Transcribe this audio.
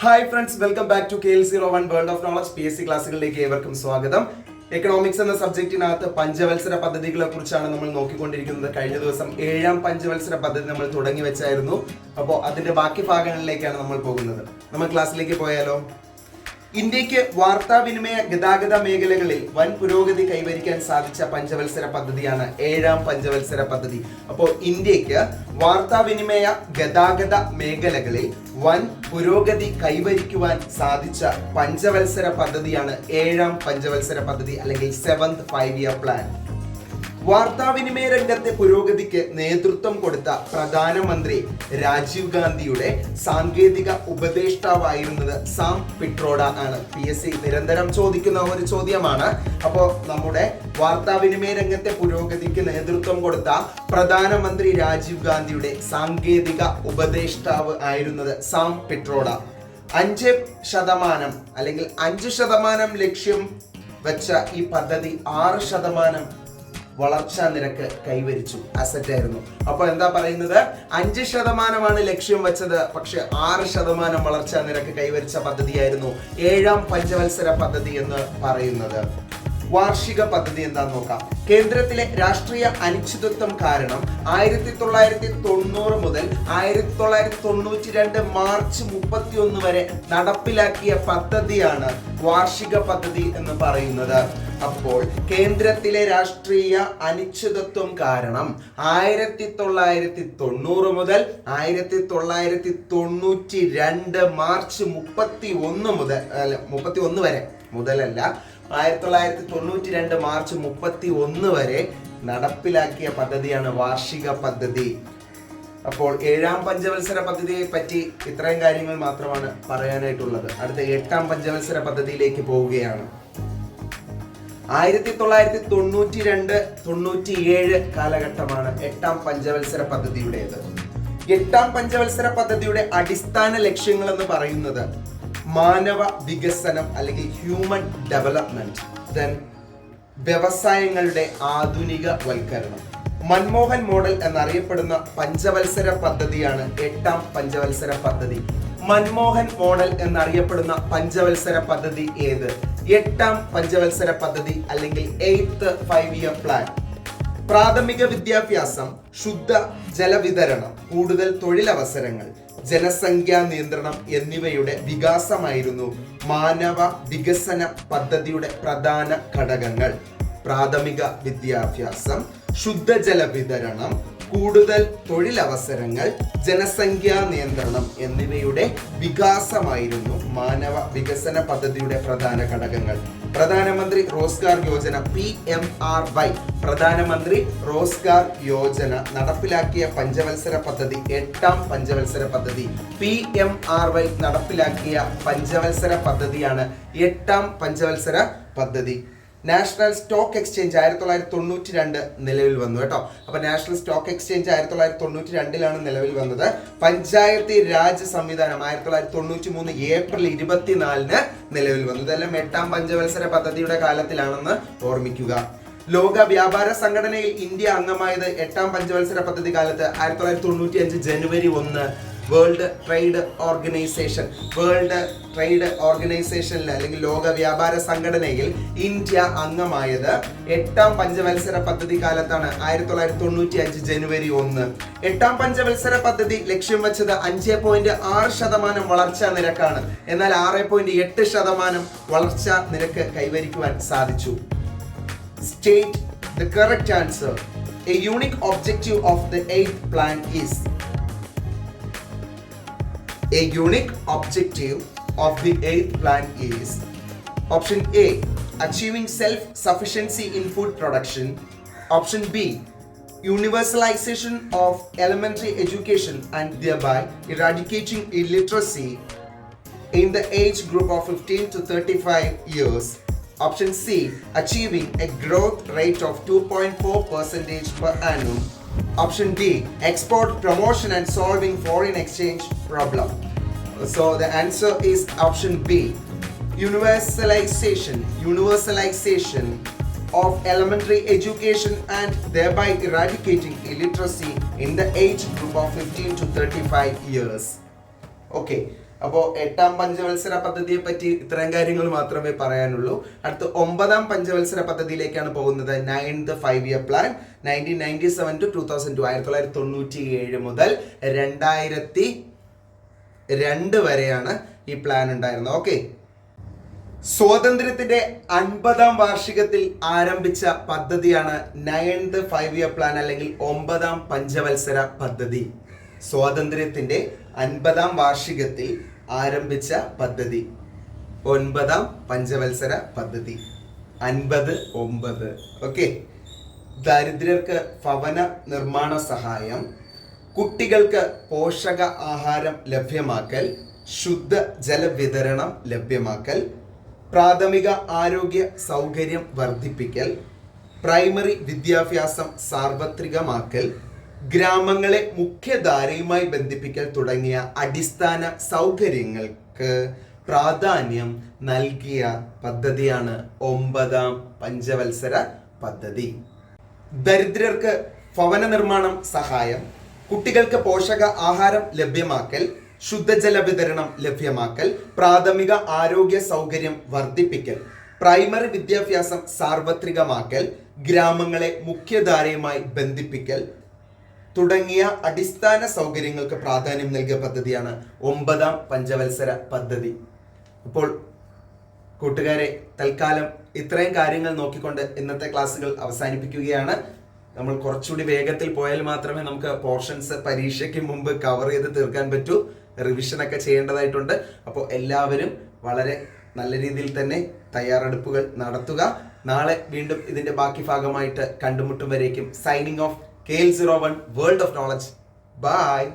Hi friends, welcome back to KL01 world of knowledge PSC ക്ലാസ്സുകളിലേക്ക് ഏവർക്കും സ്വാഗതം. Economics എന്ന സബ്ജക്റ്റിനകത്ത് പഞ്ചവത്സര പദ്ധതികളെ കുറിച്ചാണ് നമ്മൾ നോക്കിക്കൊണ്ടിരിക്കുന്നത്. കഴിഞ്ഞ ദിവസം 7ാം പഞ്ചവത്സര പദ്ധതി നമ്മൾ തുടങ്ങി വെച്ചായിരുന്നു. അപ്പോൾ അതിന്റെ ബാക്കി ഭാഗങ്ങളിലേക്കാണ് നമ്മൾ പോകുന്നത്. നമ്മൾ ക്ലാസ്സിലേക്ക് പോയാലോ? ഇന്ത്യക്ക് വാർത്താവിനിമയ ഗതാഗത മേഖലകളിൽ വൻ പുരോഗതി കൈവരിക്കാൻ സാധിച്ച പഞ്ചവത്സര പദ്ധതിയാണ് 7ാം പഞ്ചവത്സര പദ്ധതി. അപ്പോൾ ഇന്ത്യക്ക് വാർത്താവിനിമയ ഗതാഗത മേഖലകളിൽ വൻ പുരോഗതി കൈവരിക്കുവാൻ സാധിച്ച പഞ്ചവത്സര പദ്ധതിയാണ് 7ാം പഞ്ചവത്സര പദ്ധതി അല്ലെങ്കിൽ 7th 5-year പ്ലാൻ. വാർത്താവിനിമയ രംഗത്തെ പുരോഗതിക്ക് നേതൃത്വം കൊടുത്ത പ്രധാനമന്ത്രി രാജീവ് ഗാന്ധിയുടെ സാങ്കേതിക ഉപദേഷ്ടാവായിരുന്നത് സാം പിട്രോഡ ആണ്. PSC നിരന്തരം ചോദിക്കുന്ന ഒരു ചോദ്യമാണ്. അപ്പോൾ നമ്മുടെ വാർത്താവിനിമയ രംഗത്തെ പുരോഗതിക്ക് നേതൃത്വം കൊടുത്ത പ്രധാനമന്ത്രി രാജീവ് ഗാന്ധിയുടെ സാങ്കേതിക ഉപദേഷ്ടാവ് ആയിരുന്നത് സാം പിട്രോഡ. 5% അല്ലെങ്കിൽ 5% ലക്ഷ്യം വെച്ച ഈ പദ്ധതി 6% വളർച്ചാ നിരക്ക് കൈവരിച്ചു. അസറ്റ് ആയിരുന്നു. അപ്പൊ എന്താ പറയുന്നത്? 5% ലക്ഷ്യം വെച്ചത്, പക്ഷെ 6% വളർച്ചാ നിരക്ക് കൈവരിച്ച പദ്ധതിയായിരുന്നു 7ാം പഞ്ചവത്സര പദ്ധതി എന്ന് പറയുന്നത്. വാർഷിക പദ്ധതി എന്താന്ന് നോക്കാം. കേന്ദ്രത്തിലെ രാഷ്ട്രീയ അനിശ്ചിതത്വം കാരണം 1990 മുതൽ 1992 മാർച്ച് 31 വരെ നടപ്പിലാക്കിയ പദ്ധതിയാണ് വാർഷിക പദ്ധതി എന്ന് പറയുന്നത്. അപ്പോൾ കേന്ദ്രത്തിലെ രാഷ്ട്രീയ അനിശ്ചിതത്വം കാരണം 1990 മുതൽ 1992 മാർച്ച് 31 വരെ 1992 മാർച്ച് 31 വരെ നടപ്പിലാക്കിയ പദ്ധതിയാണ് വാർഷിക പദ്ധതി. അപ്പോൾ 7ാം പഞ്ചവത്സര പദ്ധതിയെ പറ്റി ഇത്രയും കാര്യങ്ങൾ മാത്രമാണ് പറയാനായിട്ടുള്ളത്. അടുത്ത 8ാം പഞ്ചവത്സര പദ്ധതിയിലേക്ക് പോവുകയാണ്. 1992-97 കാലഘട്ടമാണ് 8ാം പഞ്ചവത്സര പദ്ധതിയുടേത്. 8ാം പഞ്ചവത്സര പദ്ധതിയുടെ അടിസ്ഥാന ലക്ഷ്യങ്ങൾ എന്ന് പറയുന്നത് മാനവ വികസനം അല്ലെങ്കിൽ ഹ്യൂമൻ ഡെവലപ്മെന്റ്, ദെൻ വ്യവസായങ്ങളുടെ ആധുനിക വൽക്കരണം. മൻമോഹൻ മോഡൽ എന്നറിയപ്പെടുന്ന പഞ്ചവത്സര പദ്ധതിയാണ് 8ാം പഞ്ചവത്സര പദ്ധതി. മൻമോഹൻ മോഡൽ എന്നറിയപ്പെടുന്ന പഞ്ചവത്സര പദ്ധതി ഏത്? 8ാം പഞ്ചവത്സര പദ്ധതി അല്ലെങ്കിൽ 8th 5-year പ്ലാൻ. പ്രാഥമിക വിദ്യാഭ്യാസം, ശുദ്ധ ജലവിതരണം, കൂടുതൽ തൊഴിലവസരങ്ങൾ, ജനസംഖ്യാ നിയന്ത്രണം എന്നിവയുടെ വികാസമായിരുന്നു മാനവ വികസന പദ്ധതിയുടെ പ്രധാന ഘടകങ്ങൾ. പ്രാഥമിക വിദ്യാഭ്യാസം, ശുദ്ധജല വിതരണം, കൂടുതൽ തൊഴിലവസരങ്ങൾ, ജനസംഖ്യാ നിയന്ത്രണം എന്നിവയുടെ വികാസമായിരുന്നു മാനവ വികസന പദ്ധതിയുടെ പ്രധാന ഘടകങ്ങൾ. പ്രധാനമന്ത്രി റോസ്ഗാർ യോജന PMRY, പ്രധാനമന്ത്രി റോസ്ഗാർ യോജന നടപ്പിലാക്കിയ പഞ്ചവത്സര പദ്ധതി 8ാം പഞ്ചവത്സര പദ്ധതി. PMRY നടപ്പിലാക്കിയ പഞ്ചവത്സര പദ്ധതിയാണ് 8ാം പഞ്ചവത്സര പദ്ധതി. നാഷണൽ സ്റ്റോക്ക് എക്സ്ചേഞ്ച് 1992 നിലവിൽ വന്നു കേട്ടോ. അപ്പൊ നാഷണൽ സ്റ്റോക്ക് എക്സ്ചേഞ്ച് 1992 നിലവിൽ വന്നത്. പഞ്ചായത്തി രാജ് സംവിധാനം 1993 ഏപ്രിൽ 24 നിലവിൽ വന്നു. ഇതെല്ലാം 8ാം പഞ്ചവത്സര പദ്ധതിയുടെ കാലത്തിലാണെന്ന് ഓർമ്മിക്കുക. ലോക വ്യാപാര സംഘടനയിൽ ഇന്ത്യ അംഗമായത് 8ാം പഞ്ചവത്സര പദ്ധതി കാലത്ത് 1995 ജനുവരി 1. വേൾഡ് ട്രേഡ് ഓർഗനൈസേഷനിൽ അല്ലെങ്കിൽ ലോക വ്യാപാര സംഘടനയിൽ ഇന്ത്യ അംഗമായത് 8ാം പഞ്ചവത്സര പദ്ധതി കാലത്താണ്. 1995 ജനുവരി 1. 8ാം പഞ്ചവത്സര പദ്ധതി ലക്ഷ്യം വെച്ചത് 5.6% വളർച്ചാ നിരക്കാണ്. എന്നാൽ 6.8% വളർച്ചാ നിരക്ക് കൈവരിക്കുവാൻ സാധിച്ചു. State the correct answer. A unique objective of the 8th plan is. A unique objective of the 8th plan is option A, achieving self-sufficiency in food production. Option B, universalization of elementary education and thereby eradicating illiteracy in the age group of 15 to 35 years. Option C, achieving a growth rate of 2.4% per annum. Option D, export promotion and solving foreign exchange problem. So the answer is option B, universalization of elementary education and thereby eradicating illiteracy in the age group of 15 to 35 years. Okay, അപ്പോൾ 8ാം പഞ്ചവത്സര പദ്ധതിയെ പറ്റി ഇത്രയും കാര്യങ്ങൾ മാത്രമേ പറയാനുള്ളൂ. അടുത്ത 9ാം പഞ്ചവത്സര പദ്ധതിയിലേക്കാണ് പോകുന്നത്. 9th 5-year plan 1997 to 2002, 1997 മുതൽ 2002 വരെയാണ് ഈ പ്ലാൻ ഉണ്ടായിരുന്നത്. ഓക്കെ, സ്വാതന്ത്ര്യത്തിന്റെ 50ാം വാർഷികത്തിൽ ആരംഭിച്ച പദ്ധതിയാണ് 9th 5-year plan അല്ലെങ്കിൽ 9ാം പഞ്ചവത്സര പദ്ധതി. സ്വാതന്ത്ര്യത്തിന്റെ 50ാം വാർഷികത്തിൽ ആരംഭിച്ച പദ്ധതി 9ാം പഞ്ചവത്സര പദ്ധതി. 50-9. ഓക്കെ, ദരിദ്രർക്ക് ഭവന നിർമ്മാണ സഹായം, കുട്ടികൾക്ക് പോഷക ആഹാരം ലഭ്യമാക്കൽ, ശുദ്ധ ജല വിതരണം ലഭ്യമാക്കൽ, പ്രാഥമിക ആരോഗ്യ സൗകര്യം വർദ്ധിപ്പിക്കൽ, പ്രൈമറി വിദ്യാഭ്യാസം സാർവത്രികമാക്കൽ, ഗ്രാമങ്ങളെ മുഖ്യധാരയുമായി ബന്ധിപ്പിക്കൽ തുടങ്ങിയ അടിസ്ഥാന സൗകര്യങ്ങൾക്ക് പ്രാധാന്യം നൽകിയ പദ്ധതിയാണ് 9ാം പഞ്ചവത്സര പദ്ധതി. ദരിദ്രർക്ക് ഭവന നിർമ്മാണം സഹായം, കുട്ടികൾക്ക് പോഷക ആഹാരം ലഭ്യമാക്കൽ, ശുദ്ധജല വിതരണം ലഭ്യമാക്കൽ, പ്രാഥമിക ആരോഗ്യ സൗകര്യം വർദ്ധിപ്പിക്കൽ, പ്രൈമറി വിദ്യാഭ്യാസം സാർവത്രികമാക്കൽ, ഗ്രാമങ്ങളെ മുഖ്യധാരയുമായി ബന്ധിപ്പിക്കൽ തുടങ്ങിയ അടിസ്ഥാന സൗകര്യങ്ങൾക്ക് പ്രാധാന്യം നൽകിയ പദ്ധതിയാണ് 9ാം പഞ്ചവത്സര പദ്ധതി. അപ്പോൾ കൂട്ടുകാരെ, തൽക്കാലം ഇത്രയും കാര്യങ്ങൾ നോക്കിക്കൊണ്ട് ഇന്നത്തെ ക്ലാസ്സുകൾ അവസാനിപ്പിക്കുകയാണ്. നമ്മൾ കുറച്ചുകൂടി വേഗത്തിൽ പോയാൽ മാത്രമേ നമുക്ക് പോർഷൻസ് പരീക്ഷയ്ക്ക് മുമ്പ് കവർ ചെയ്ത് തീർക്കാൻ പറ്റൂ. റിവിഷനൊക്കെ ചെയ്യേണ്ടതായിട്ടുണ്ട്. അപ്പോൾ എല്ലാവരും വളരെ നല്ല രീതിയിൽ തന്നെ തയ്യാറെടുപ്പുകൾ നടത്തുക. നാളെ വീണ്ടും ഇതിന്റെ ബാക്കി ഭാഗമായിട്ട് കണ്ടുമുട്ടും വരേക്കും signing off KL01 World of Knowledge. Bye.